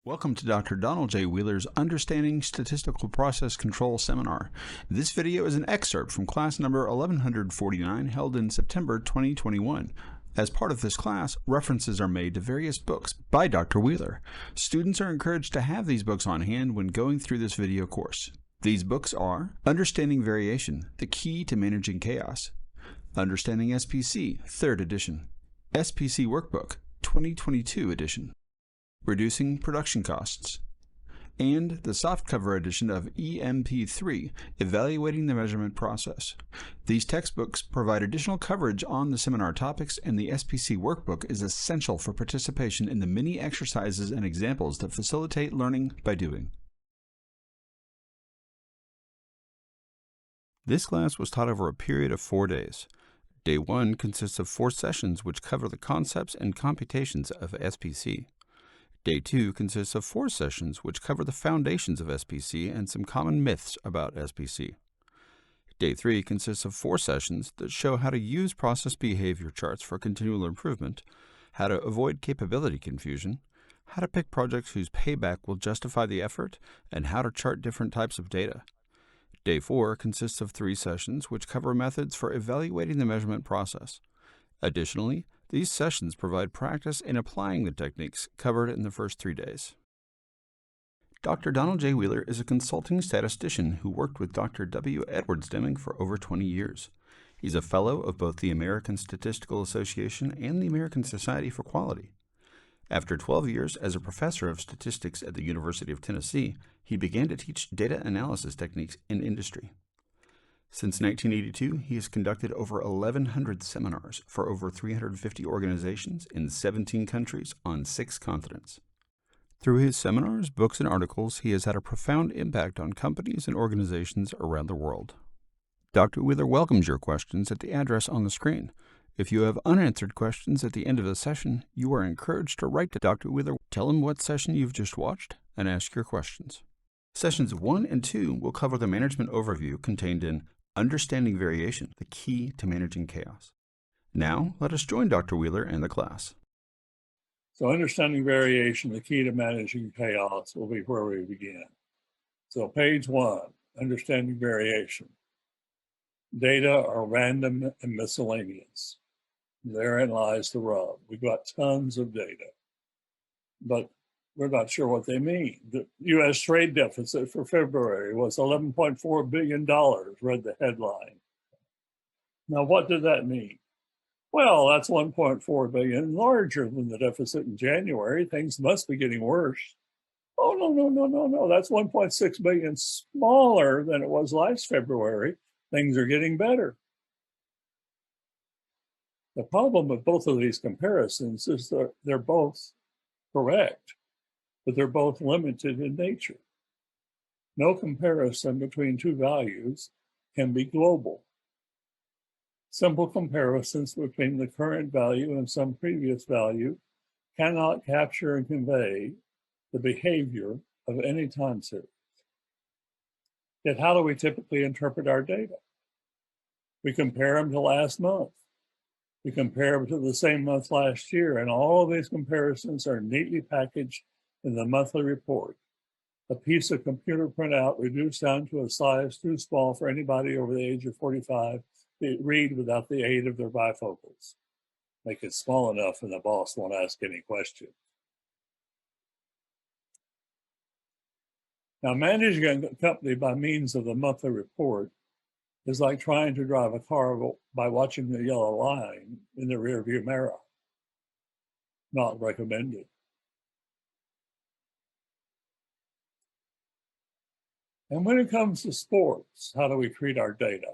Welcome to Dr. Donald J. Wheeler's Understanding Statistical Process Control seminar. This video is an excerpt from class number 1149 held in September 2021. As part of this class, references are made to various books by Dr. Wheeler. Students are encouraged to have these books on hand when going through this video course. These books are Understanding Variation, The Key to Managing Chaos, Understanding SPC, 3rd edition, SPC Workbook, 2022 edition, Reducing Production Costs, and the softcover edition of EMP3, Evaluating the Measurement Process. These textbooks provide additional coverage on the seminar topics, and the SPC Workbook is essential for participation in the many exercises and examples that facilitate learning by doing. This class was taught over a period of 4 days. Day 1 consists of 4 sessions which cover the concepts and computations of SPC. Day 2 consists of 4 sessions which cover the foundations of SPC and some common myths about SPC. Day 3 consists of 4 sessions that show how to use process behavior charts for continual improvement, how to avoid capability confusion, how to pick projects whose payback will justify the effort, and how to chart different types of data. Day 4 consists of 3 sessions which cover methods for evaluating the measurement process. Additionally, these sessions provide practice in applying the techniques covered in the first 3 days. Dr. Donald J. Wheeler is a consulting statistician who worked with Dr. W. Edwards Deming for over 20 years. He's a fellow of both the American Statistical Association and the American Society for Quality. After 12 years as a professor of statistics at the University of Tennessee, he began to teach data analysis techniques in industry. Since 1982, he has conducted over 1,100 seminars for over 350 organizations in 17 countries on 6 continents. Through his seminars, books, and articles, he has had a profound impact on companies and organizations around the world. Dr. Wheeler welcomes your questions at the address on the screen. If you have unanswered questions at the end of the session, you are encouraged to write to Dr. Wheeler, tell him what session you've just watched, and ask your questions. Sessions 1 and 2 will cover the management overview contained in Understanding Variation, The Key to Managing Chaos. Now, let us join Dr. Wheeler and the class. So understanding variation, the key to managing chaos, will be where we begin. So page 1, understanding variation. Data are random and miscellaneous. Therein lies the rub. We've got tons of data, but we're not sure what they mean. The U.S. trade deficit for February was $11.4 billion, read the headline. Now, what did that mean? Well, that's 1.4 billion larger than the deficit in January. Things must be getting worse. Oh, no. That's 1.6 billion smaller than it was last February. Things are getting better. The problem with both of these comparisons is that they're both correct, but they're both limited in nature. No comparison between two values can be global. Simple comparisons between the current value and some previous value cannot capture and convey the behavior of any time series. Yet how do we typically interpret our data? We compare them to last month. We compare them to the same month last year, and all of these comparisons are neatly packaged in the monthly report, a piece of computer printout reduced down to a size too small for anybody over the age of 45 to read without the aid of their bifocals. Make it small enough and the boss won't ask any questions. Now, managing a company by means of the monthly report is like trying to drive a car by watching the yellow line in the rearview mirror. Not recommended. And when it comes to sports, how do we treat our data?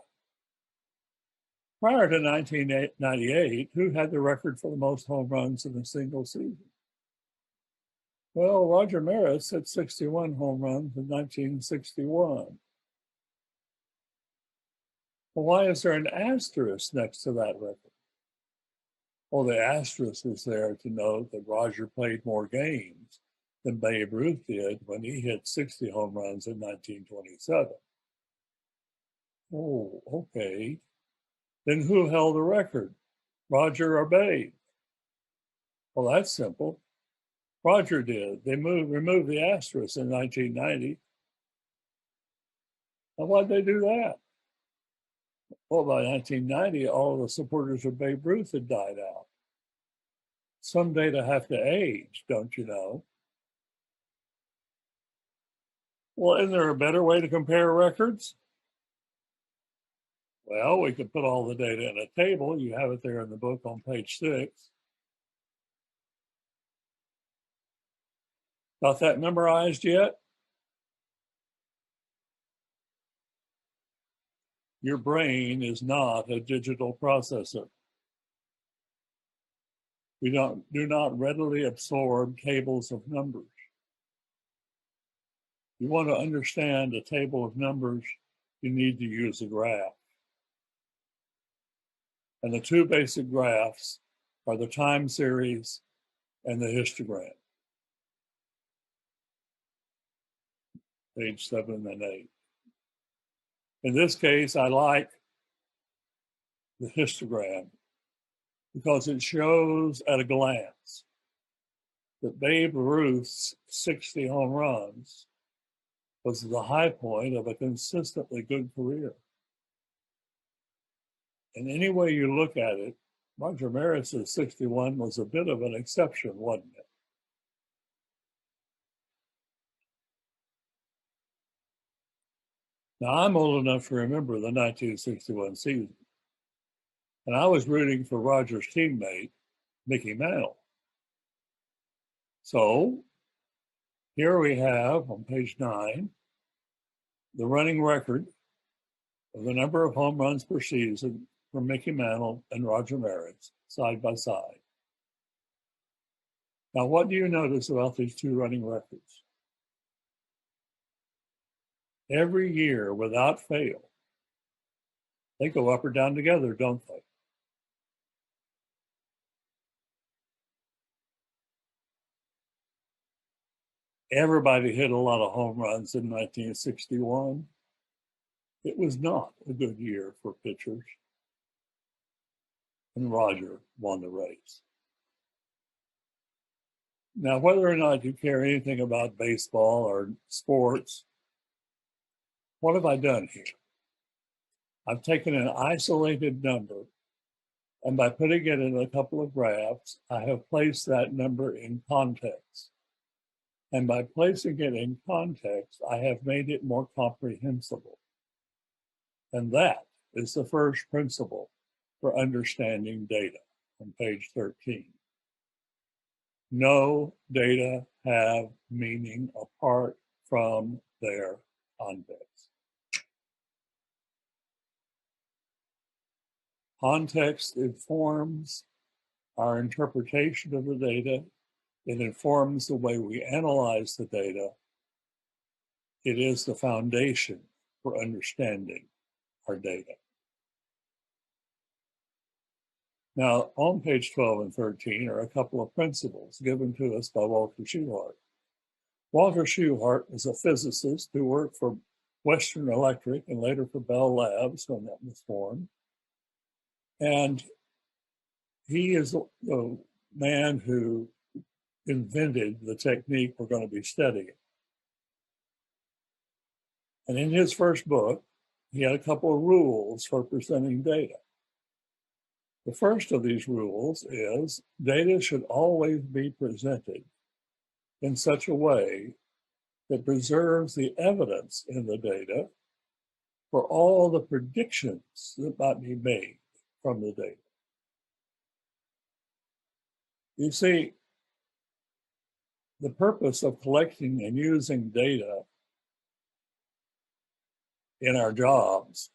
Prior to 1998, who had the record for the most home runs in a single season? Well, Roger Maris had 61 home runs in 1961. Well, why is there an asterisk next to that record? Well, the asterisk is there to note that Roger played more games than Babe Ruth did when he hit 60 home runs in 1927. Oh, okay. Then who held the record, Roger or Babe? Well, that's simple. Roger did. They removed the asterisk in 1990. And why'd they do that? Well, by 1990, all of the supporters of Babe Ruth had died out. Some data have to age, don't you know? Well, isn't there a better way to compare records? Well, we could put all the data in a table. You have it there in the book on page 6. Got that memorized yet? Your brain is not a digital processor. We do not readily absorb tables of numbers. You want to understand a table of numbers, you need to use a graph. And the two basic graphs are the time series and the histogram. Page 7 and 8. In this case, I like the histogram because it shows at a glance that Babe Ruth's 60 home runs was the high point of a consistently good career. And any way you look at it, Roger Maris's 61 was a bit of an exception, wasn't it? Now, I'm old enough to remember the 1961 season, and I was rooting for Roger's teammate, Mickey Mantle. So here we have on page 9, the running record of the number of home runs per season for Mickey Mantle and Roger Maris side by side. Now, what do you notice about these two running records? Every year, without fail, they go up or down together, don't they? Everybody hit a lot of home runs in 1961. It was not a good year for pitchers. And Roger won the race. Now, whether or not you care anything about baseball or sports, what have I done here? I've taken an isolated number, and by putting it in a couple of graphs, I have placed that number in context. And by placing it in context, I have made it more comprehensible. And that is the first principle for understanding data on page 13. No data have meaning apart from their context. Context informs our interpretation of the data. It informs the way we analyze the data. It is the foundation for understanding our data. Now, on page 12 and 13 are a couple of principles given to us by Walter Shewhart. Walter Shewhart was a physicist who worked for Western Electric and later for Bell Labs when that was formed. And he is the man who invented the technique we're going to be studying. And in his first book, he had a couple of rules for presenting data. The first of these rules is data should always be presented in such a way that preserves the evidence in the data for all the predictions that might be made from the data. You see, the purpose of collecting and using data in our jobs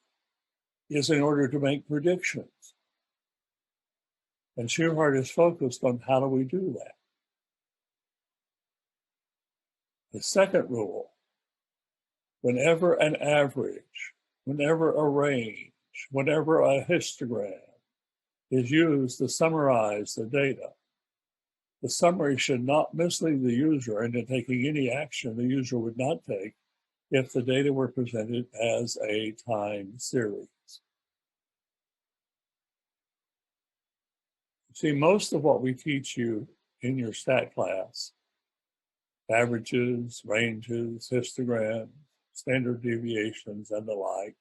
is in order to make predictions. And Shewhart is focused on how do we do that. The second rule, whenever an average, whenever a range, whenever a histogram is used to summarize the data, the summary should not mislead the user into taking any action the user would not take if the data were presented as a time series. See, most of what we teach you in your stat class averages, ranges, histograms, standard deviations, and the like,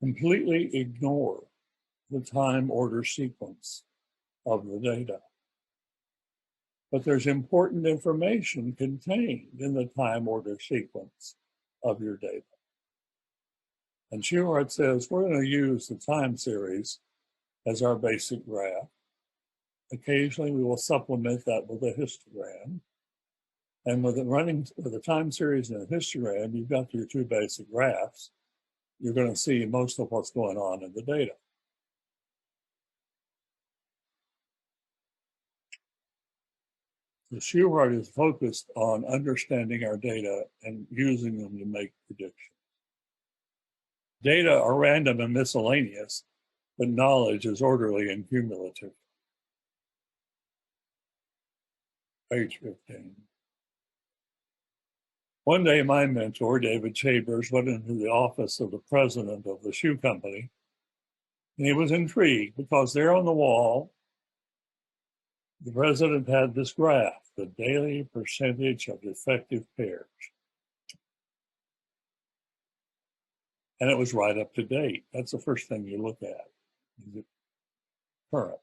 completely ignore the time order sequence of the data. But there's important information contained in the time order sequence of your data. And Shewhart says we're going to use the time series as our basic graph. Occasionally we will supplement that with a histogram. And with the time series and a histogram, you've got your two basic graphs. You're going to see most of what's going on in the data. So Shewhart is focused on understanding our data and using them to make predictions. Data are random and miscellaneous, but knowledge is orderly and cumulative. Page 15. One day, my mentor, David Chambers, went into the office of the president of the shoe company, and he was intrigued because there on the wall, the president had this graph, the daily percentage of defective pairs. And it was right up to date. That's the first thing you look at. Is it current?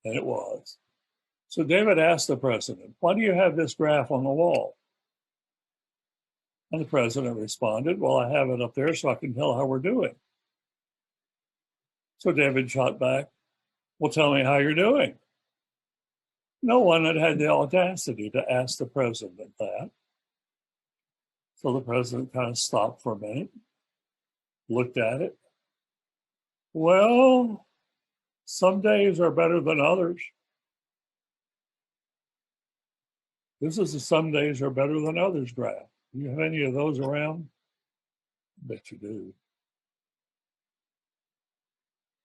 And it was. So David asked the president, why do you have this graph on the wall? And the president responded, well, I have it up there so I can tell how we're doing. So David shot back, well, tell me how you're doing. No one had had the audacity to ask the president that. So the president kind of stopped for a minute, looked at it. Well, some days are better than others. This is a some days are better than others graph. Do you have any of those around? I bet you do.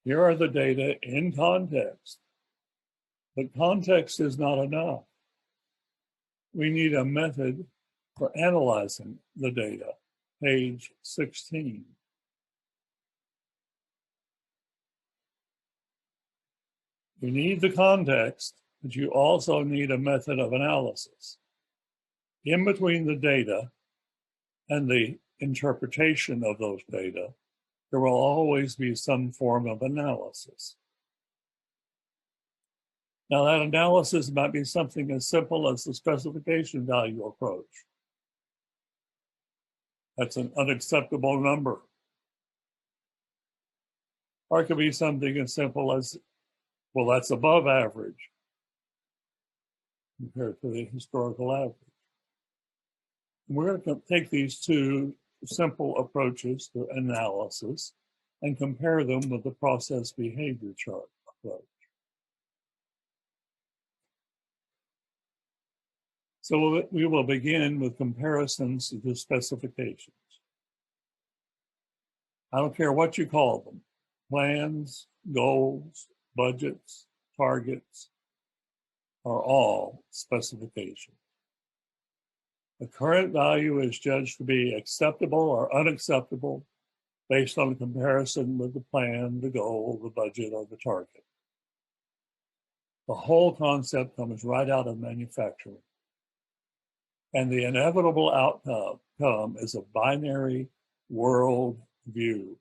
Here are the data in context. But context is not enough. We need a method for analyzing the data. Page 16. You need the context, but you also need a method of analysis. In between the data and the interpretation of those data, there will always be some form of analysis. Now, that analysis might be something as simple as the specification value approach. That's an unacceptable number. Or it could be something as simple as, well, that's above average compared to the historical average. And we're going to take these two simple approaches to analysis and compare them with the process behavior chart approach. So we will begin with comparisons to specifications. I don't care what you call them, plans, goals, budgets, targets, are all specifications. The current value is judged to be acceptable or unacceptable based on a comparison with the plan, the goal, the budget, or the target. The whole concept comes right out of manufacturing. And the inevitable outcome is a binary world view.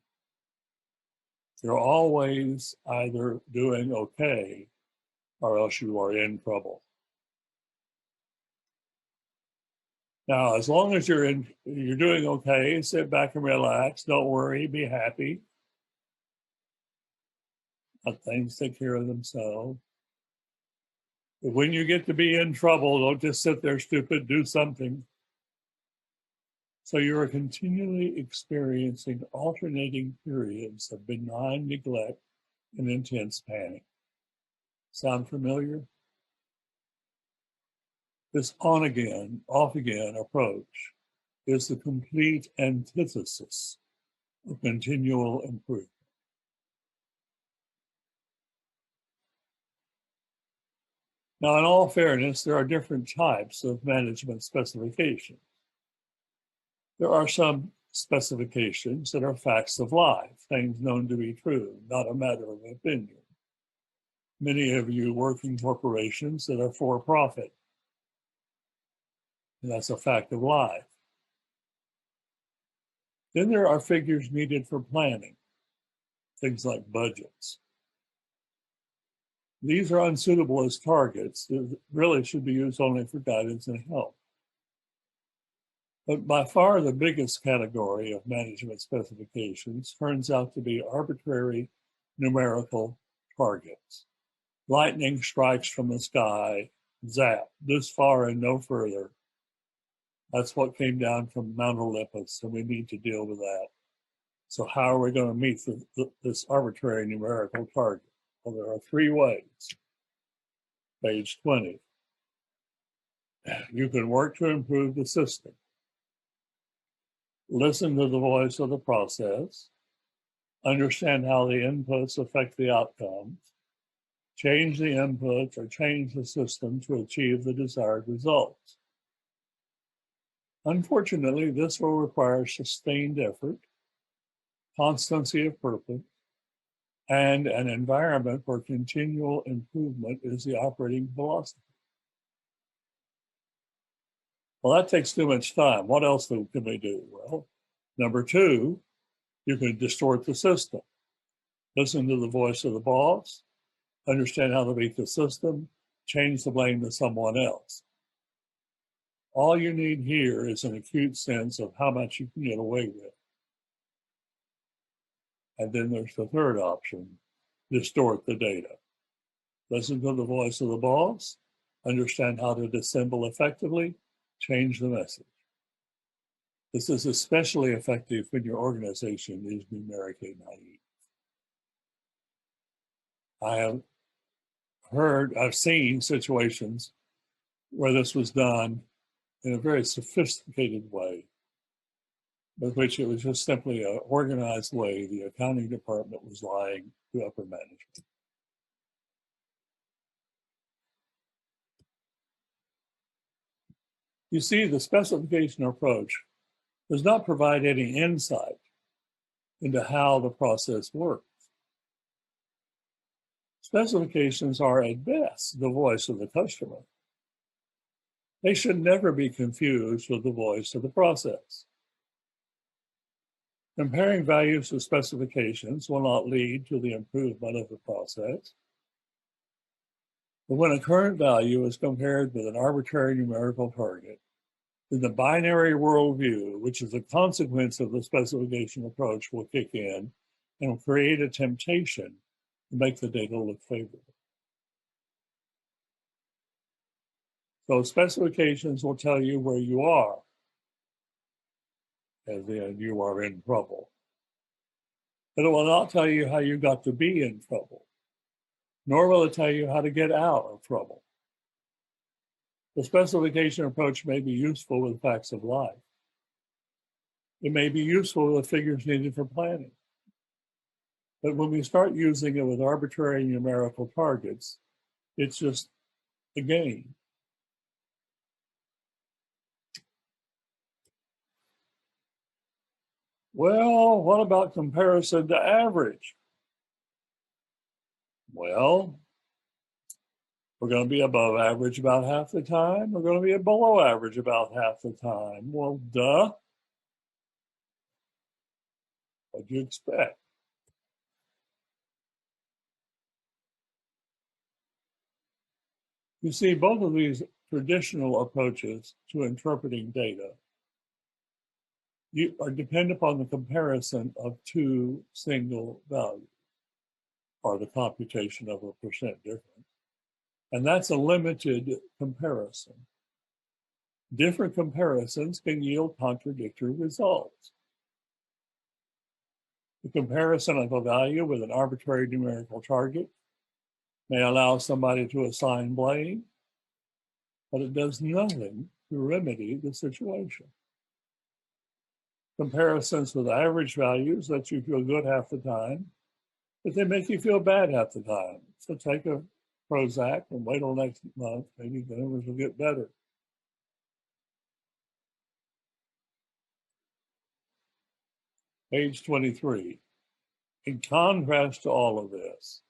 You're always either doing okay or else you are in trouble. Now, as long as you're doing okay, sit back and relax, don't worry, be happy. Let things take care of themselves. But when you get to be in trouble, don't just sit there stupid, do something. So you're continually experiencing alternating periods of benign neglect and intense panic. Sound familiar? This on again, off again approach is the complete antithesis of continual improvement. Now, in all fairness, there are different types of management specifications. There are some specifications that are facts of life, things known to be true, not a matter of opinion. Many of you work in corporations that are for profit. And that's a fact of life. Then there are figures needed for planning, things like budgets. These are unsuitable as targets. They really should be used only for guidance and help. But by far the biggest category of management specifications turns out to be arbitrary numerical targets. Lightning strikes from the sky, zap, this far and no further. That's what came down from Mount Olympus, and we need to deal with that. So how are we going to meet this arbitrary numerical target? Well, there are 3 ways. Page 20. You can work to improve the system. Listen to the voice of the process. Understand how the inputs affect the outcomes. Change the inputs or change the system to achieve the desired results. Unfortunately, this will require sustained effort, constancy of purpose, and an environment where continual improvement is the operating philosophy. Well, that takes too much time. What else can we do? Well, number 2, you can distort the system. Listen to the voice of the boss, understand how to beat the system, change the blame to someone else. All you need here is an acute sense of how much you can get away with. And then there's the third option, distort the data. Listen to the voice of the boss, understand how to dissemble effectively, change the message. This is especially effective when your organization is numerically naive. I've seen situations where this was done in a very sophisticated way, with which it was just simply an organized way the accounting department was lying to upper management. You see, the specification approach does not provide any insight into how the process works. Specifications are at best the voice of the customer. They should never be confused with the voice of the process. Comparing values to specifications will not lead to the improvement of the process. But when a current value is compared with an arbitrary numerical target, then the binary worldview, which is a consequence of the specification approach, will kick in and create a temptation to make the data look favorable. So specifications will tell you where you are, as in you are in trouble. But it will not tell you how you got to be in trouble, nor will it tell you how to get out of trouble. The specification approach may be useful with facts of life. It may be useful with figures needed for planning. But when we start using it with arbitrary numerical targets, it's just a game. Well, what about comparison to average? Well, we're going to be above average about half the time. We're going to be below average about half the time. Well, duh. What'd you expect? You see, both of these traditional approaches to interpreting data depend upon the comparison of 2 single values, or the computation of a percent difference. And that's a limited comparison. Different comparisons can yield contradictory results. The comparison of a value with an arbitrary numerical target may allow somebody to assign blame, but it does nothing to remedy the situation. Comparisons with average values let you feel good half the time, but they make you feel bad half the time. So take a Prozac and wait till next month, maybe the numbers will get better. Page 23. In contrast to all of this,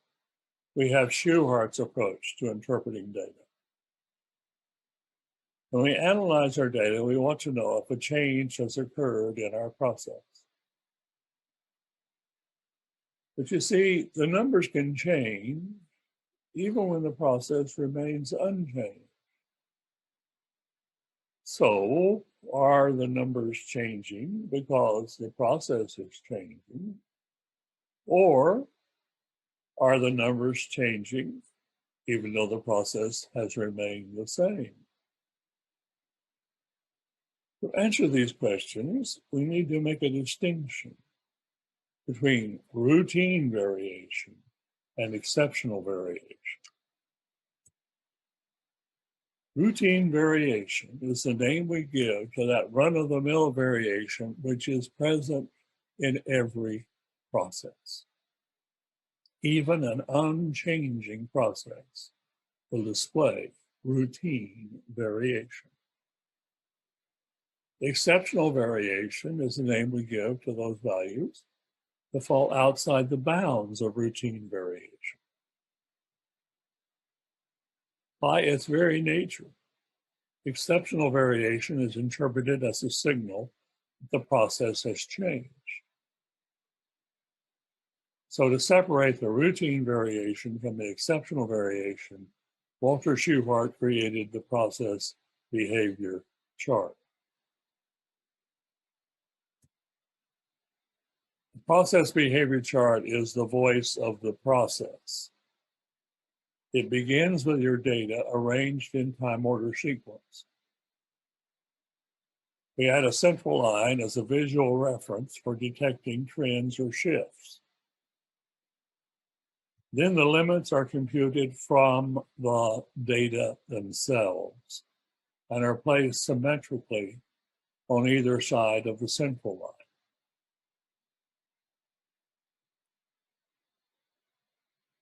we have Shewhart's approach to interpreting data. When we analyze our data, we want to know if a change has occurred in our process. But you see, the numbers can change even when the process remains unchanged. So, are the numbers changing because the process is changing? Or are the numbers changing even though the process has remained the same? To answer these questions, we need to make a distinction between routine variation and exceptional variation. Routine variation is the name we give to that run-of-the-mill variation which is present in every process. Even an unchanging process will display routine variation. Exceptional variation is the name we give to those values that fall outside the bounds of routine variation. By its very nature, exceptional variation is interpreted as a signal that the process has changed. So to separate the routine variation from the exceptional variation, Walter Shewhart created the process behavior chart. The process behavior chart is the voice of the process. It begins with your data arranged in time order sequence. We add a central line as a visual reference for detecting trends or shifts. Then the limits are computed from the data themselves and are placed symmetrically on either side of the central line.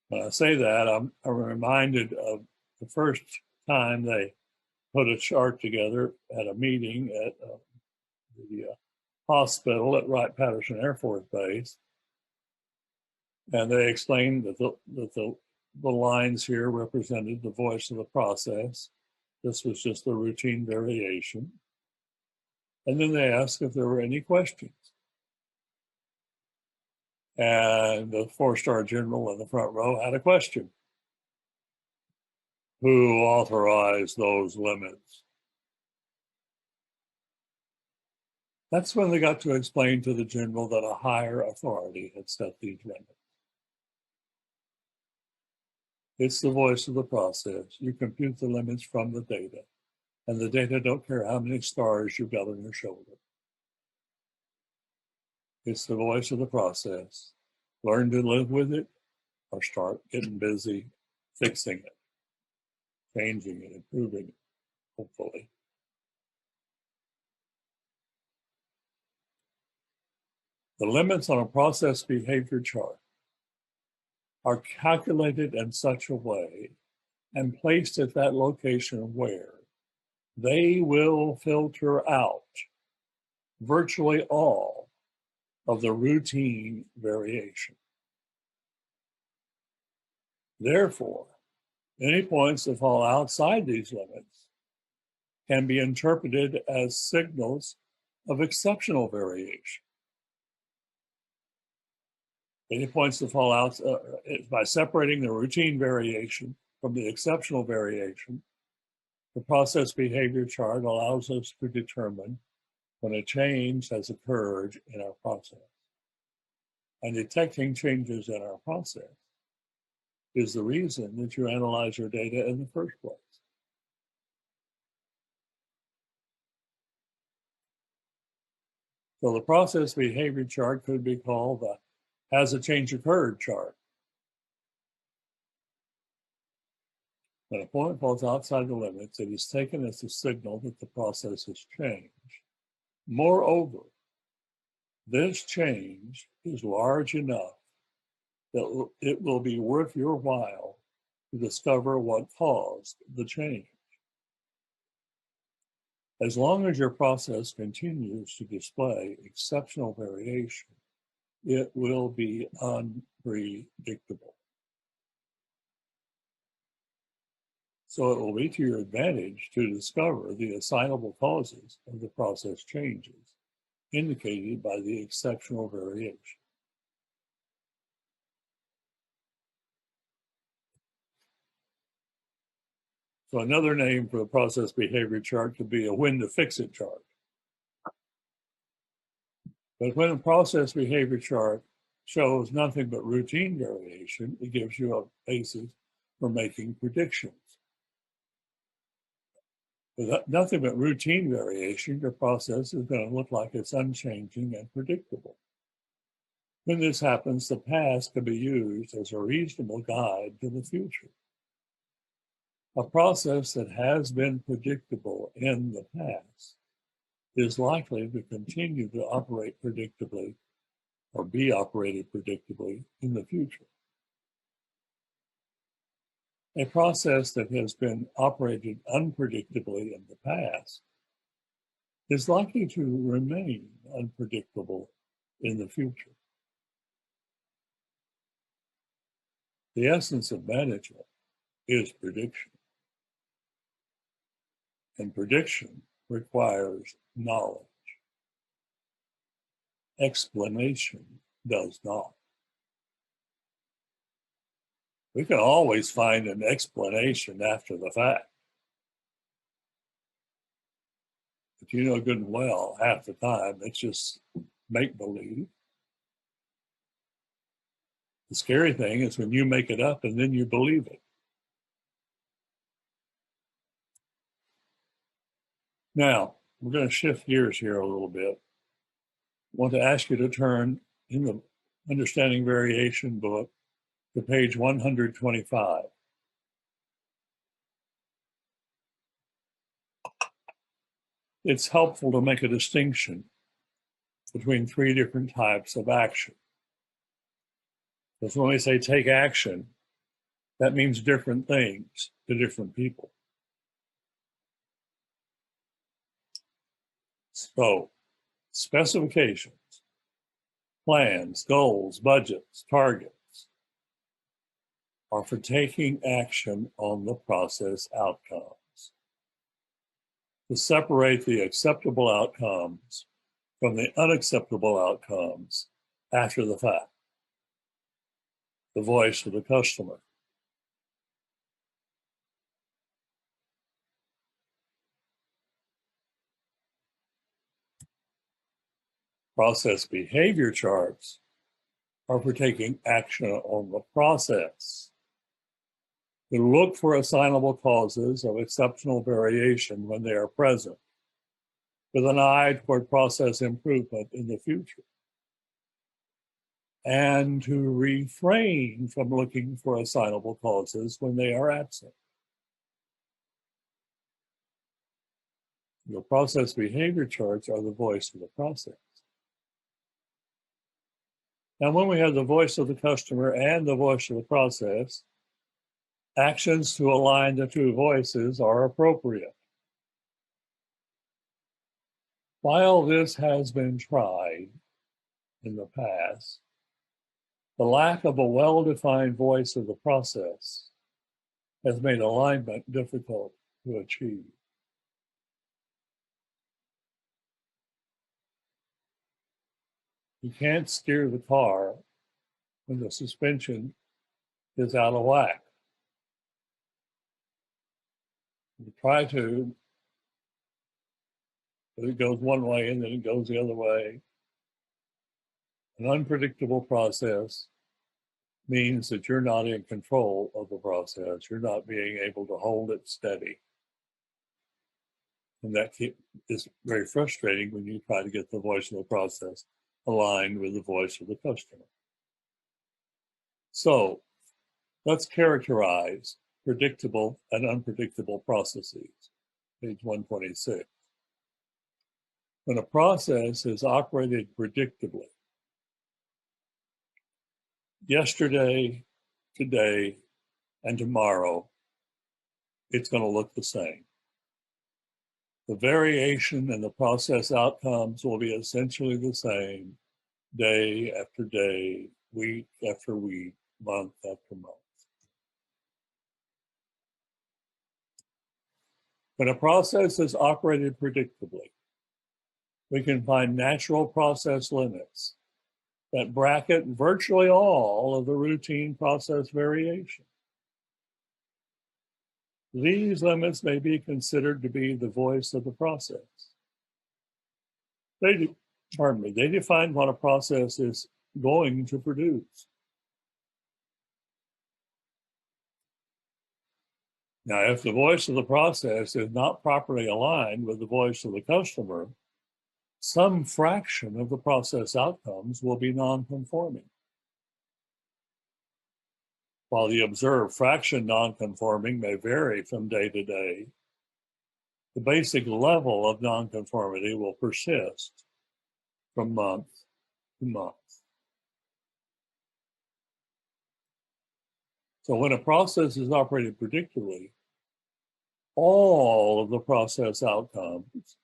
When I say that, I'm reminded of the first time they put a chart together at a meeting at the hospital at Wright-Patterson Air Force Base. And they explained that the lines here represented the voice of the process. This was just the routine variation. And then they asked if there were any questions. And the four-star general in the front row had a question. Who authorized those limits? That's when they got to explain to the general that a higher authority had set these limits. It's the voice of the process. You compute the limits from the data, and the data don't care how many stars you've got on your shoulder. It's the voice of the process. Learn to live with it or start getting busy fixing it, changing it, improving it, hopefully. The limits on a process behavior chart are calculated in such a way and placed at that location where they will filter out virtually all of the routine variation. Therefore, any points that fall outside these limits can be interpreted as signals of exceptional variation. Any points that fall out, by separating the routine variation from the exceptional variation, the process behavior chart allows us to determine when a change has occurred in our process. And detecting changes in our process is the reason that you analyze your data in the first place. So the process behavior chart could be called the has a change occurred chart. When a point falls outside the limits, it is taken as a signal that the process has changed. Moreover, this change is large enough that it will be worth your while to discover what caused the change. As long as your process continues to display exceptional variation, it will be unpredictable. So it will be to your advantage to discover the assignable causes of the process changes indicated by the exceptional variation. So another name for the process behavior chart could be a when to fix it chart. But when a process behavior chart shows nothing but routine variation, it gives you a basis for making predictions. With nothing but routine variation, your process is going to look like it's unchanging and predictable. When this happens, the past can be used as a reasonable guide to the future. A process that has been predictable in the past is likely to continue to operate predictably or be operated predictably in the future. A process that has been operated unpredictably in the past is likely to remain unpredictable in the future. The essence of management is prediction. And prediction requires knowledge. Explanation does not. We can always find an explanation after the fact. But you know good and well, half the time, it's just make-believe. The scary thing is when you make it up and then you believe it. Now, we're going to shift gears here a little bit. I want to ask you to turn in the Understanding Variation book to page 125. It's helpful to make a distinction between three different types of action. Because when we say take action, that means different things to different people. So, specifications, plans, goals, budgets, targets are for taking action on the process outcomes. To separate the acceptable outcomes from the unacceptable outcomes after the fact. The voice of the customer. Process behavior charts are for taking action on the process. To look for assignable causes of exceptional variation when they are present, with an eye toward process improvement in the future. And to refrain from looking for assignable causes when they are absent. Your process behavior charts are the voice of the process. Now, when we have the voice of the customer and the voice of the process, actions to align the two voices are appropriate. While this has been tried in the past, the lack of a well-defined voice of the process has made alignment difficult to achieve. You can't steer the car when the suspension is out of whack. You try to, but it goes one way and then it goes the other way. An unpredictable process means that you're not in control of the process. You're not being able to hold it steady. And that is very frustrating when you try to get the voice of the process aligned with the voice of the customer. So let's characterize predictable and unpredictable processes. Page 126. When a process is operated predictably, yesterday, today, and tomorrow, it's going to look the same. The variation in the process outcomes will be essentially the same day after day, week after week, month after month. When a process is operated predictably, we can find natural process limits that bracket virtually all of the routine process variation. These limits may be considered to be the voice of the process. They define what a process is going to produce. Now, if the voice of the process is not properly aligned with the voice of the customer, some fraction of the process outcomes will be non-conforming. While the observed fraction non-conforming may vary from day to day, the basic level of non-conformity will persist from month to month. So when a process is operated predictably, all of the process outcomes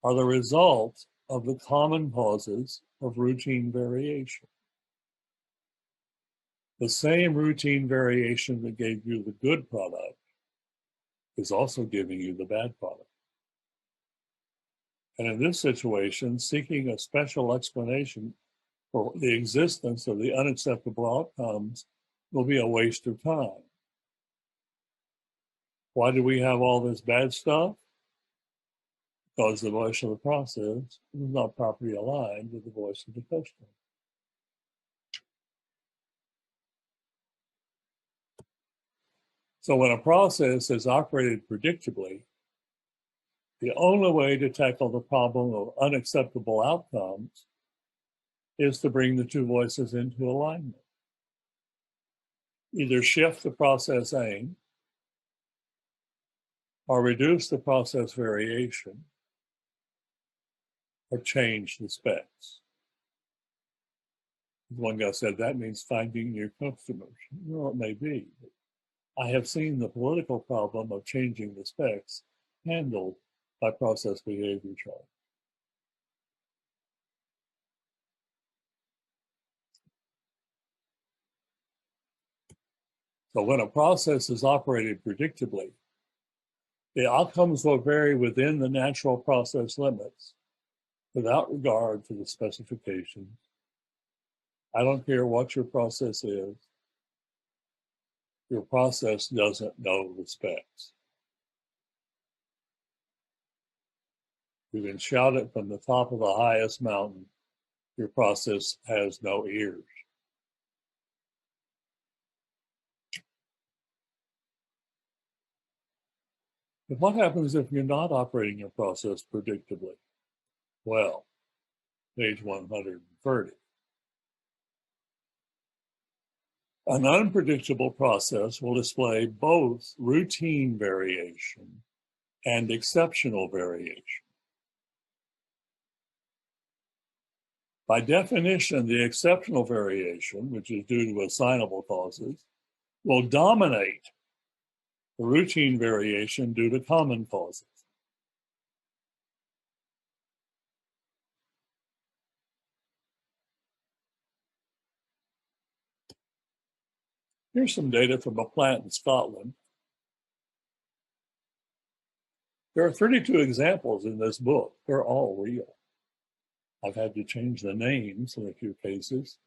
are the result of the common causes of routine variation. The same routine variation that gave you the good product is also giving you the bad product. And in this situation, seeking a special explanation for the existence of the unacceptable outcomes will be a waste of time. Why do we have all this bad stuff? Because the voice of the process is not properly aligned with the voice of the customer. So when a process is operated predictably, the only way to tackle the problem of unacceptable outcomes is to bring the two voices into alignment. Either shift the process aim or reduce the process variation or change the specs. One guy said that means finding new customers. Well, it may be. But I have seen the political problem of changing the specs handled by process behavior chart. So when a process is operated predictably, the outcomes will vary within the natural process limits without regard to the specifications. I don't care what your process is. Your process doesn't know the specs. You can shout it from the top of the highest mountain. Your process has no ears. But what happens if you're not operating your process predictably? Well, page 130. An unpredictable process will display both routine variation and exceptional variation. By definition, the exceptional variation, which is due to assignable causes, will dominate the routine variation due to common causes. Here's some data from a plant in Scotland. There are 32 examples in this book. They're all real. I've had to change the names in a few cases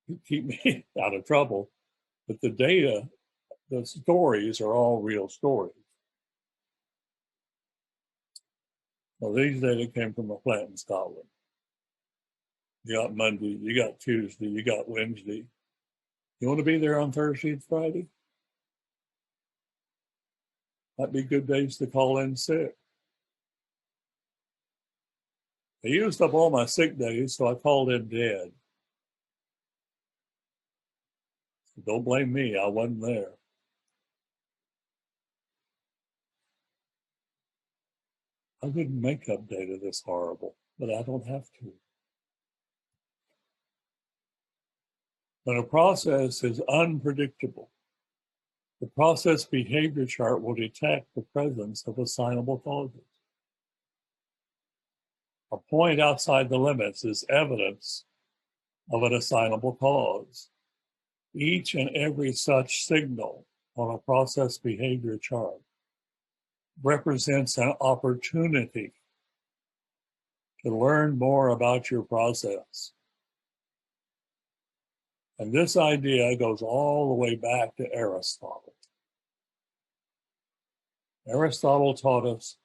to keep me out of trouble. But the data, the stories are all real stories. Well, these data came from a plant in Scotland. You got Monday, you got Tuesday, you got Wednesday. You want to be there on Thursday and Friday? Might be good days to call in sick. I used up all my sick days, so I called in dead. So don't blame me, I wasn't there. I wouldn't make up data this horrible, but I don't have to. When a process is unpredictable, the process behavior chart will detect the presence of assignable causes. A point outside the limits is evidence of an assignable cause. Each and every such signal on a process behavior chart represents an opportunity to learn more about your process. And this idea goes all the way back to Aristotle. Aristotle taught us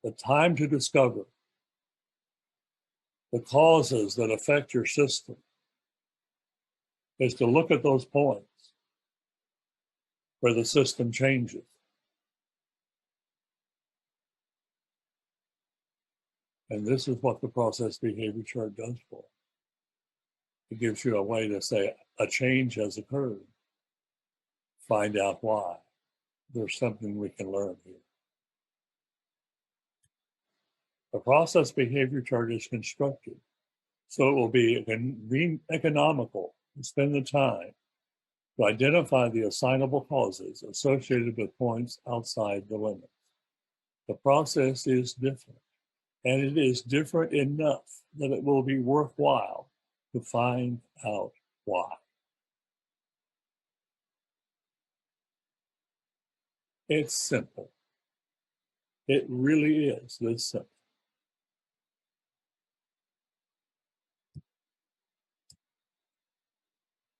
the time to discover the causes that affect your system is to look at those points where the system changes. And this is what the process behavior chart does for us. It gives you a way to say a change has occurred. Find out why. There's something we can learn here. The process behavior chart is constructed so it will be economical to spend the time to identify the assignable causes associated with points outside the limits. The process is different, and it is different enough that it will be worthwhile to find out why. It's simple. It really is this simple.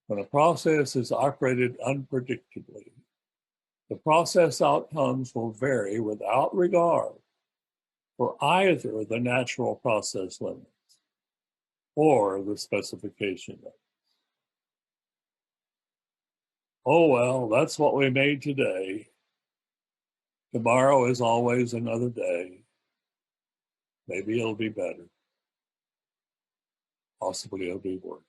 When a process is operated unpredictably, the process outcomes will vary without regard for either the natural process limits or the specification limits. Oh, well, that's what we made today. Tomorrow is always another day. Maybe it'll be better. Possibly it'll be worse.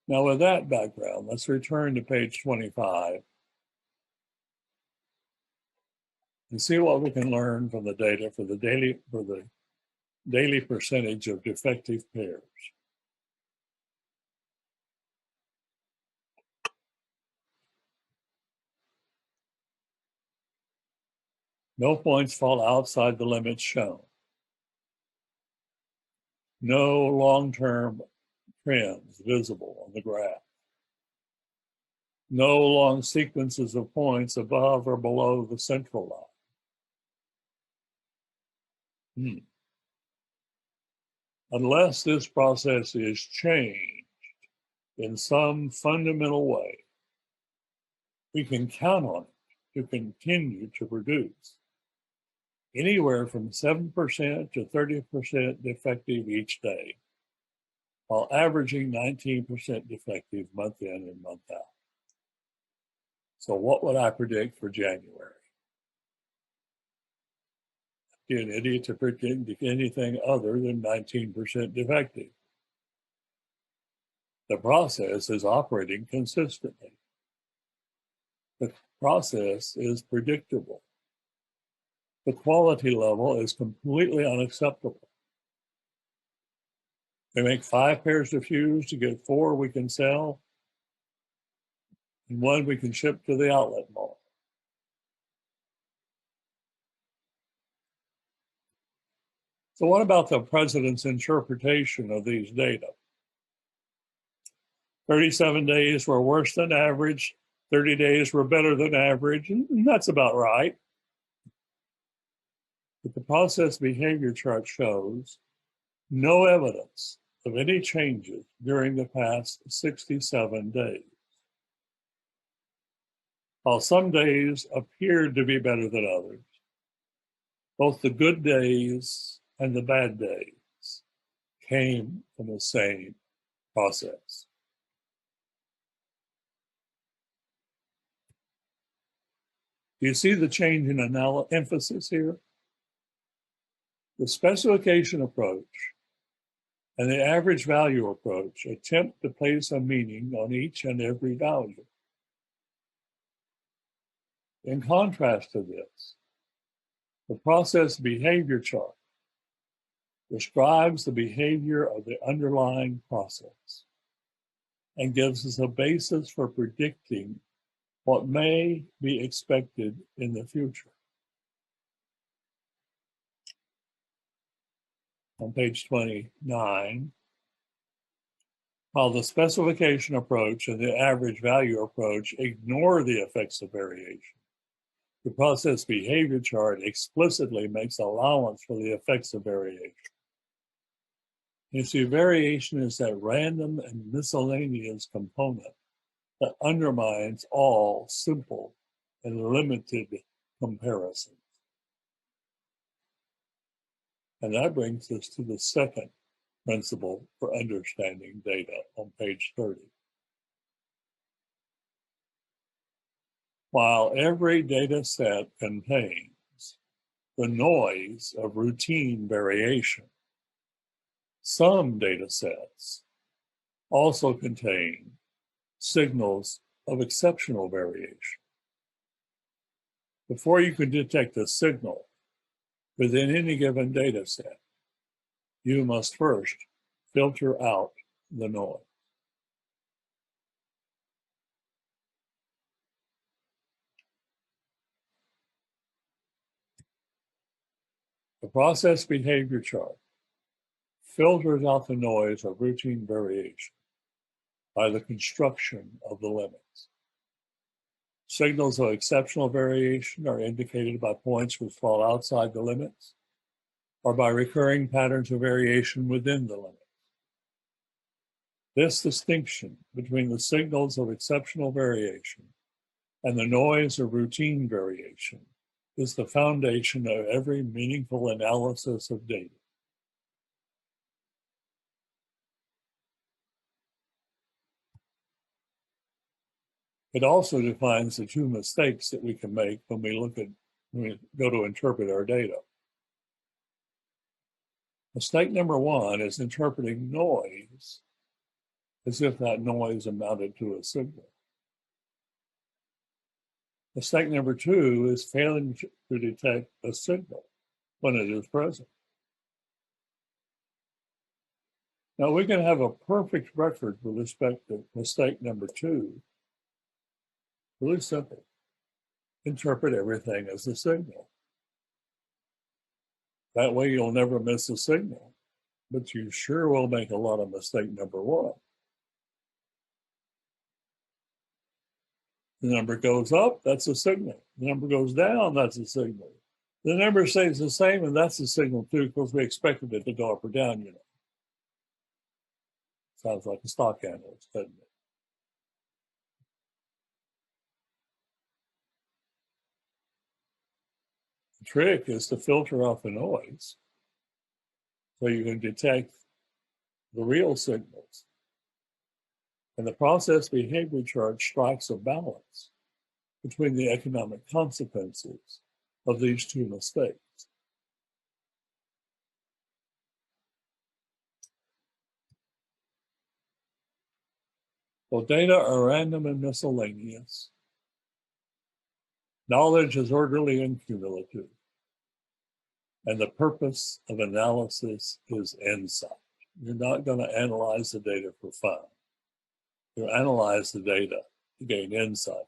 Now, with that background, let's return to page 25 and see what we can learn from the data for the daily percentage of defective pairs. No points fall outside the limits shown. No long-term trends visible on the graph. No long sequences of points above or below the central line. Unless this process is changed in some fundamental way, we can count on it to continue to produce anywhere from 7% to 30% defective each day, while averaging 19% defective month in and month out. So what would I predict for January? I'd be an idiot to predict anything other than 19% defective. The process is operating consistently. The process is predictable. The quality level is completely unacceptable. We make 5 pairs of fuse to get 4 we can sell, and 1 we can ship to the outlet mall. So what about the president's interpretation of these data? 37 days were worse than average, 30 days were better than average, and that's about right. But the process behavior chart shows no evidence of any changes during the past 67 days. While some days appeared to be better than others, both the good days and the bad days came from the same process. Do you see the change in emphasis here? The specification approach and the average value approach attempt to place a meaning on each and every value. In contrast to this, the process behavior chart describes the behavior of the underlying process and gives us a basis for predicting what may be expected in the future. On page 29, while the specification approach and the average value approach ignore the effects of variation. The process behavior chart explicitly makes allowance for the effects of variation. You see, variation is that random and miscellaneous component that undermines all simple and limited comparisons. And that brings us to the second principle for understanding data on page 30. While every data set contains the noise of routine variation, some data sets also contain signals of exceptional variation. Before you can detect a signal within any given data set, you must first filter out the noise. The process behavior chart filters out the noise of routine variation by the construction of the limits. Signals of exceptional variation are indicated by points which fall outside the limits or by recurring patterns of variation within the limits. This distinction between the signals of exceptional variation and the noise of routine variation is the foundation of every meaningful analysis of data. It also defines the two mistakes that we can make when we go to interpret our data. Mistake number one is interpreting noise as if that noise amounted to a signal. Mistake number two is failing to detect a signal when it is present. Now, we can have a perfect record with respect to mistake number two. Really simple. Interpret everything as a signal. That way you'll never miss a signal, but you sure will make a lot of mistake number one. The number goes up, that's a signal. The number goes down, that's a signal. The number stays the same, and that's a signal too, because we expected it to go up or down, you know. Sounds like a stock analyst, doesn't it? The trick is to filter out the noise so you can detect the real signals. And the process behavior chart strikes a balance between the economic consequences of these two mistakes. Well, data are random and miscellaneous. Knowledge is orderly and cumulative. And the purpose of analysis is insight. You're not going to analyze the data for fun. You analyze the data to gain insight.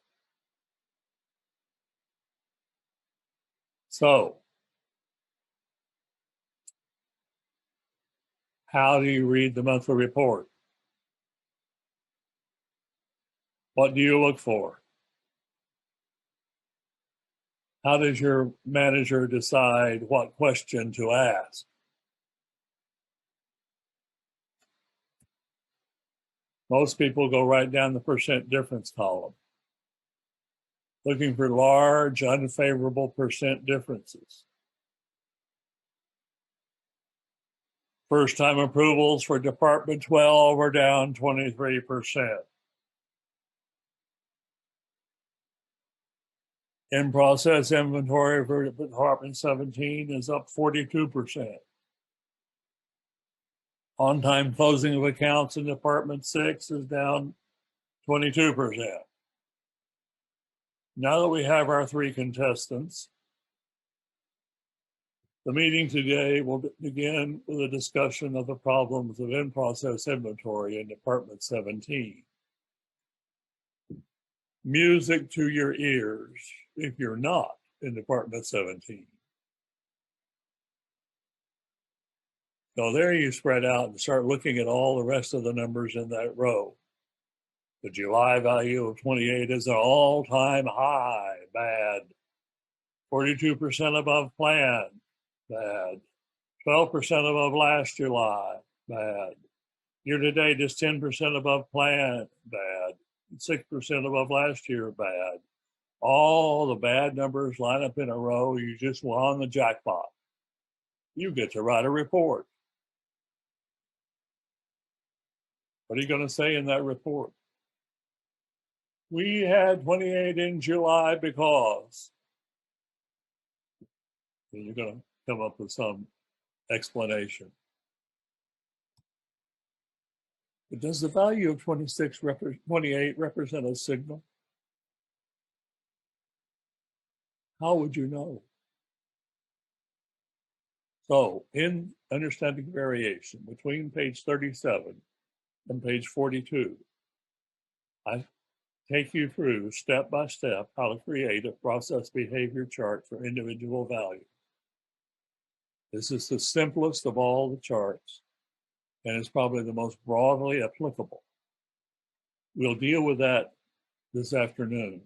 So, how do you read the monthly report? What do you look for? How does your manager decide what question to ask? Most people go right down the percent difference column, looking for large, unfavorable percent differences. First-time approvals for Department 12 are down 23%. In-process inventory for Department 17 is up 42%. On-time closing of accounts in Department 6 is down 22%. Now that we have our three contestants, the meeting today will begin with a discussion of the problems of in-process inventory in Department 17. Music to your ears if you're not in Department 17. So there you spread out and start looking at all the rest of the numbers in that row. The July value of 28 is an all-time high, bad. 42% above plan, bad. 12% above last July, bad. Year to date is 10% above plan, bad. 6% above last year, bad. All the bad numbers line up in a row. You just won the jackpot. You get to write a report. What are you going to say in that report? We had 28 in July because. And you're going to come up with some explanation. But does the value of 28 represent a signal? How would you know? So in Understanding Variation, between page 37 and page 42, I take you through step by step how to create a process behavior chart for individual values. This is the simplest of all the charts, and it's probably the most broadly applicable. We'll deal with that this afternoon.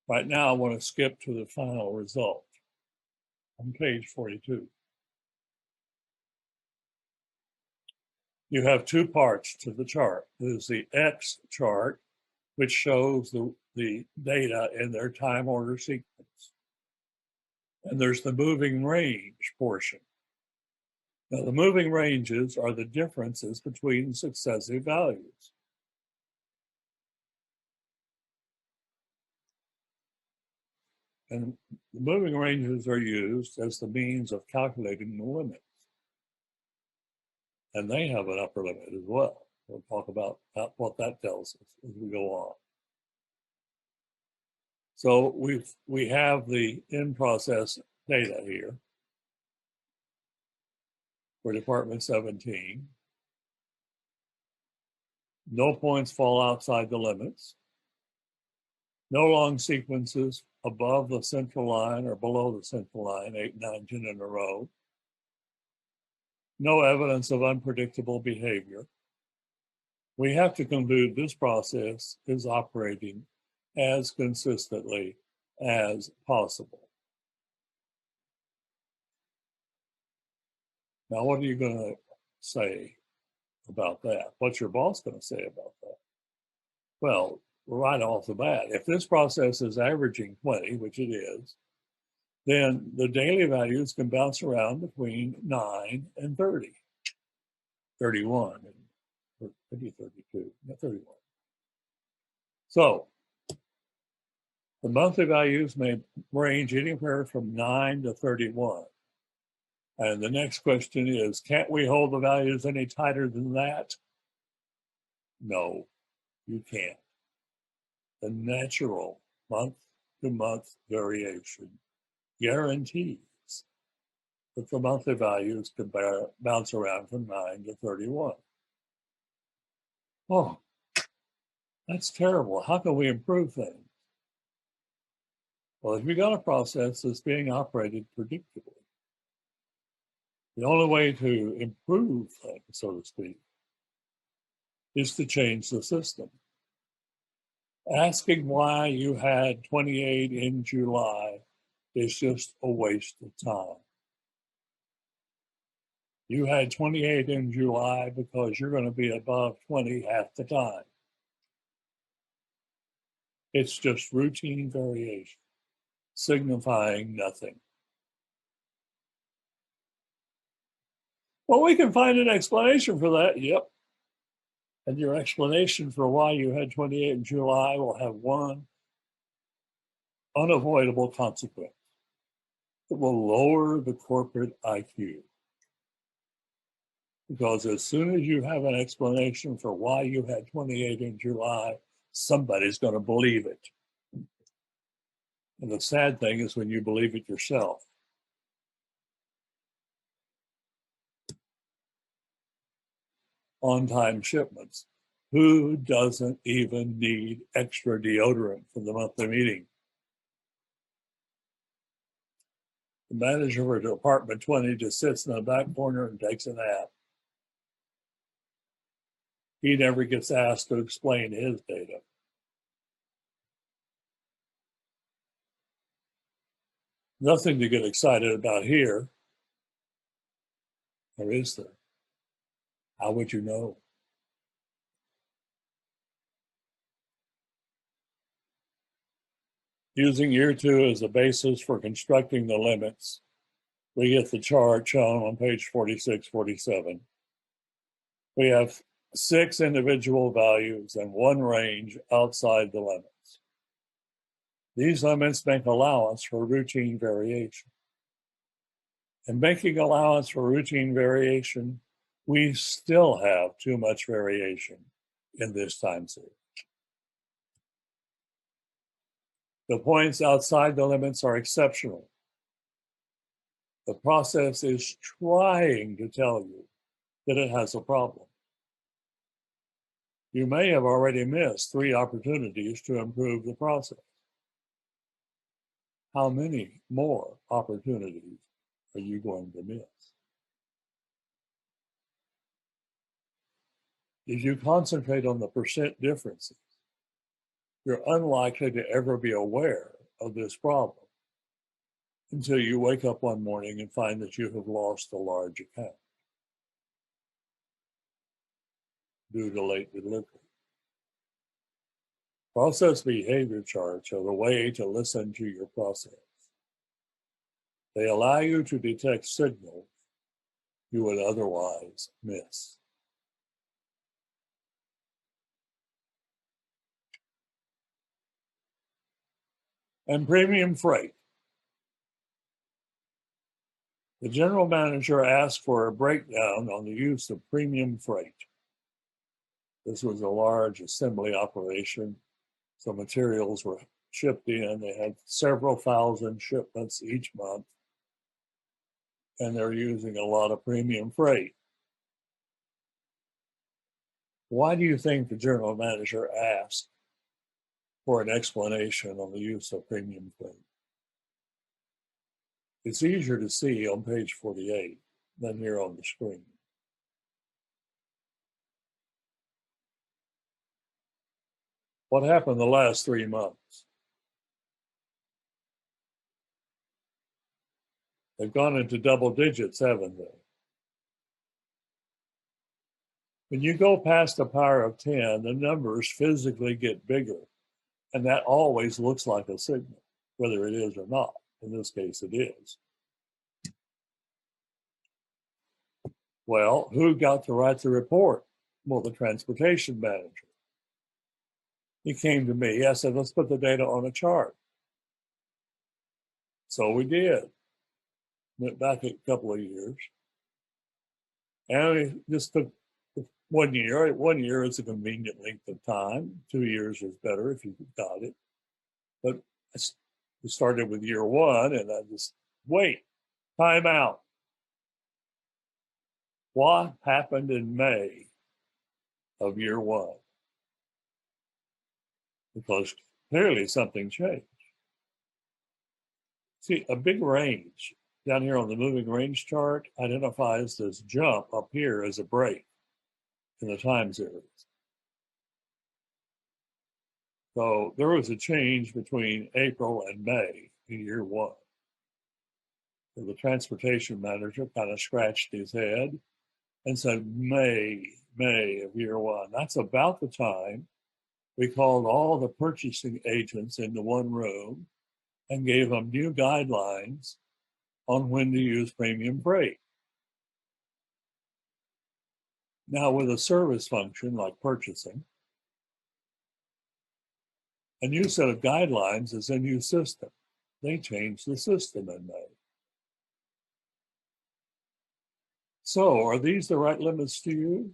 Right now, I want to skip to the final result on page 42. You have two parts to the chart. There's the X chart, which shows the data in their time order sequence. And there's the moving range portion. Now, the moving ranges are the differences between successive values. And the moving ranges are used as the means of calculating the limits. And they have an upper limit as well. We'll talk about what that tells us as we go on. So we have the in-process data here for Department 17. No points fall outside the limits. No long sequences above the central line or below the central line, 8, 9, 10 in a row. No evidence of unpredictable behavior. We have to conclude this process is operating as consistently as possible. Now, what are you going to say about that? What's your boss going to say about that? Well, right off the bat, if this process is averaging 20, which it is, then the daily values can bounce around between 9 and 30, 31, or maybe 32, not 31. So the monthly values may range anywhere from 9 to 31. And the next question is, can't we hold the values any tighter than that? No, you can't. The natural month-to-month variation guarantees that the monthly values can bounce around from 9 to 31. Oh, that's terrible. How can we improve things? Well, if you've got a process that's being operated predictably, the only way to improve things, so to speak, is to change the system. Asking why you had 28 in July is just a waste of time. You had 28 in July because you're going to be above 20 half the time. It's just routine variation, signifying nothing. Well, we can find an explanation for that. Yep. And your explanation for why you had 28 in July will have one unavoidable consequence. It will lower the corporate IQ. Because as soon as you have an explanation for why you had 28 in July, somebody's going to believe it. And the sad thing is when you believe it yourself. On-time shipments. Who doesn't even need extra deodorant for the monthly meeting? The manager for Department 20 just sits in the back corner and takes a nap. He never gets asked to explain his data. Nothing to get excited about here. Or is there? How would you know? Using year 2 as the basis for constructing the limits, we get the chart shown on page 46, 47. We have 6 individual values and 1 range outside the limits. These limits make allowance for routine variation. In making allowance for routine variation, we still have too much variation in this time series. The points outside the limits are exceptional. The process is trying to tell you that it has a problem. You may have already missed 3 opportunities to improve the process. How many more opportunities are you going to miss? If you concentrate on the percent differences, you're unlikely to ever be aware of this problem until you wake up one morning and find that you have lost a large account due to late delivery. Process behavior charts are the way to listen to your process. They allow you to detect signals you would otherwise miss. And premium freight. The general manager asked for a breakdown on the use of premium freight. This was a large assembly operation, so materials were shipped in. They had several thousand shipments each month, and they're using a lot of premium freight. Why do you think the general manager asked for an explanation on the use of premium freight? It's easier to see on page 48 than here on the screen. What happened the last 3 months? They've gone into double digits, haven't they? When you go past the power of 10, the numbers physically get bigger, and that always looks like a signal, whether it is or not. In this case, it is. Well, who got to write the report? Well, the transportation manager. He came to me. I said, let's put the data on a chart. So we did. Went back a couple of years. And it just took 1 year. 1 year is a convenient length of time. 2 years is better if you got it. But we started with year 1, and I just, wait, time out. What happened in May of year 1? Because clearly something changed. See, a big range down here on the moving range chart identifies this jump up here as a break in the time series. So there was a change between April and May in year 1. So the transportation manager kind of scratched his head and said, May of year 1. That's about the time we called all the purchasing agents into one room and gave them new guidelines on when to use premium freight. Now, with a service function like purchasing, a new set of guidelines is a new system. They changed the system in May. So, are these the right limits to use?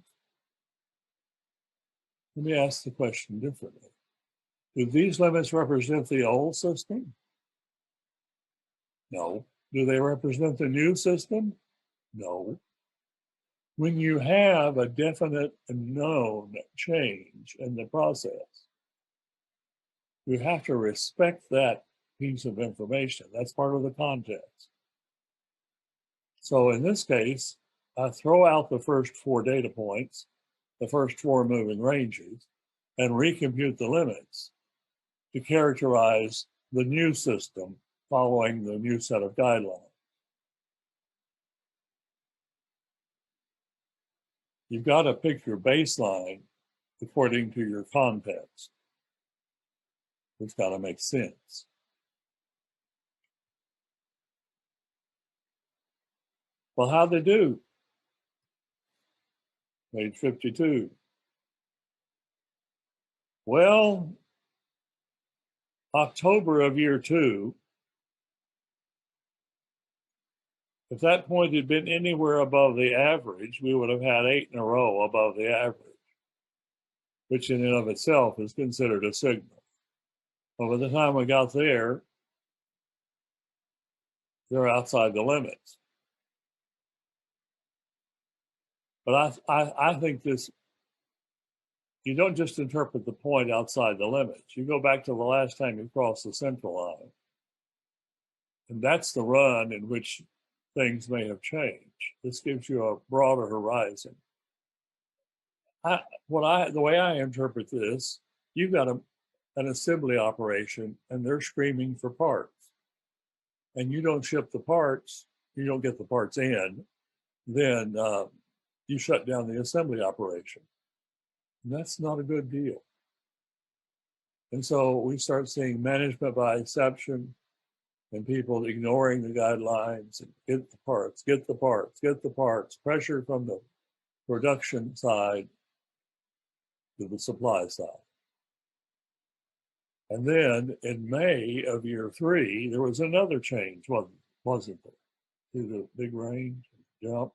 Let me ask the question differently. Do these limits represent the old system? No. Do they represent the new system? No. When you have a definite and known change in the process, you have to respect that piece of information. That's part of the context. So in this case, I throw out the first 4 data points, the first 4 moving ranges, and recompute the limits to characterize the new system following the new set of guidelines. You've got to pick your baseline according to your context. It's got to make sense. Well, how'd they do? Page 52. Well, October of year 2, if that point had been anywhere above the average, we would have had 8 in a row above the average, which in and of itself is considered a signal. But by the time we got there, they're outside the limits. But I think this, you don't just interpret the point outside the limits. You go back to the last time you crossed the central line. And that's the run in which things may have changed. This gives you a broader horizon. The way I interpret this, you've got an assembly operation and they're screaming for parts. And you don't ship the parts, you don't get the parts in, then you shut down the assembly operation. And that's not a good deal. And so we start seeing management by exception and people ignoring the guidelines and get the parts, get the parts, get the parts, pressure from the production side to the supply side. And then in May of year 3, there was another change, wasn't there? To the big range, jump.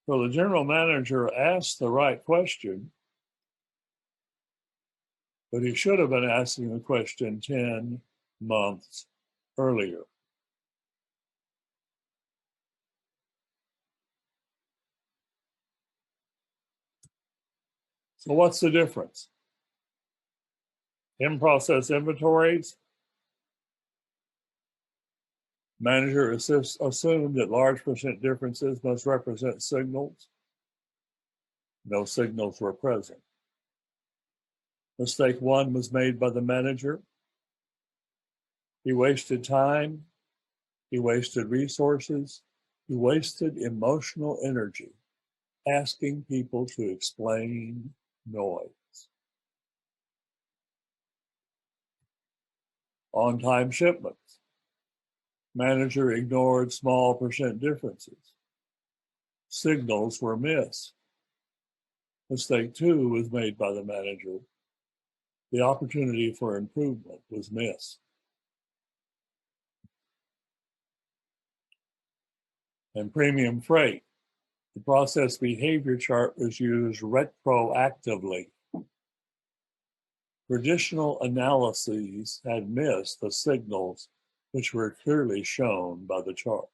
So the general manager asked the right question, but he should have been asking the question 10 months earlier. So what's the difference? In-process inventories, manager assumed that large percent differences must represent signals. No signals were present. Mistake 1 was made by the manager. He wasted time. He wasted resources. He wasted emotional energy asking people to explain noise. On-time shipments. Manager ignored small percent differences. Signals were missed. Mistake 2 was made by the manager. The opportunity for improvement was missed. And premium freight. The process behavior chart was used retroactively. Traditional analyses had missed the signals which were clearly shown by the chart.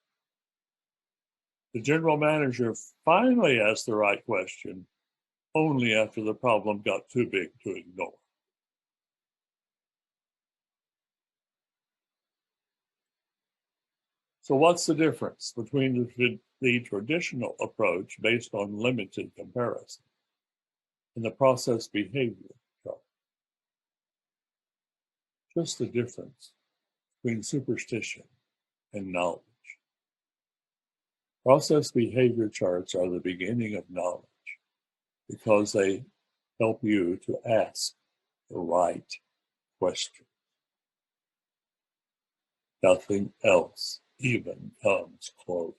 The general manager finally asked the right question only after the problem got too big to ignore. So what's the difference between the traditional approach based on limited comparison and the process behavior chart? Just the difference between superstition and knowledge. Process behavior charts are the beginning of knowledge because they help you to ask the right question. Nothing else even comes close.